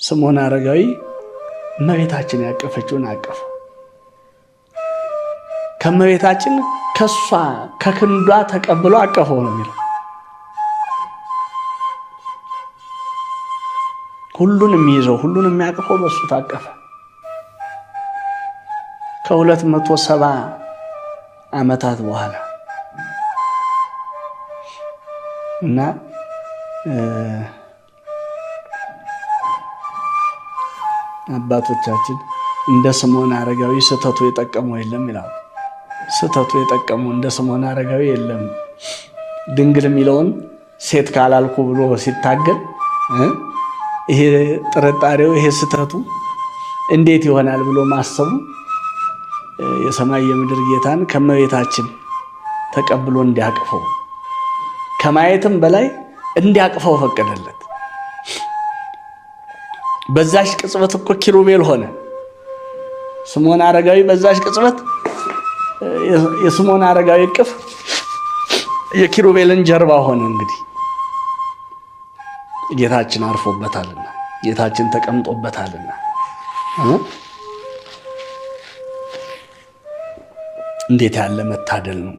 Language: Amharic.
ስምዖን አረጋዊ እመቤታችን ያቀፈችውን አቀፈ። ከእመቤታችን ከሷ ከክንዷ ተቀብሎ አቀፈው ነው የሚለው። ሁሉን የሚይዘው ሁሉን የሚያቅፈው በሱ ታቀፈ። ከ270 ዓመታት በኋላ እና አባቶቻችን እንደ ስምዖን አረጋዊ ስተቱ የጠቀመው የለም ይላሉ። ስተቱ የጠቀመው እንደ ስምዖን አረጋዊ የለም። ድንግል የሚለውን ሴት ካላልኩ ብሎ ሲታገል ይሄ ጥርጣሬው ይሄ ስተቱ እንዴት ይሆናል ብሎ ማሰቡ የሰማይ የምድር ጌታን ከመቤታችን ተቀብሎ እንዲያቅፈው ከማየትም በላይ እንዲያቅፈው ፈቀደለት። በዛሽ ቅጽበት እኮ ኪሩቤል ሆነ። ስምዖን አረጋዊ በዛሽ ቅጽበት የስምዖን አረጋዊ እቅፍ የኪሩቤልን ጀርባ ሆነ። እንግዲህ ጌታችን አርፎበታልና ጌታችን ተቀምጦበታልና እንዴት ያለ መታደል ነው!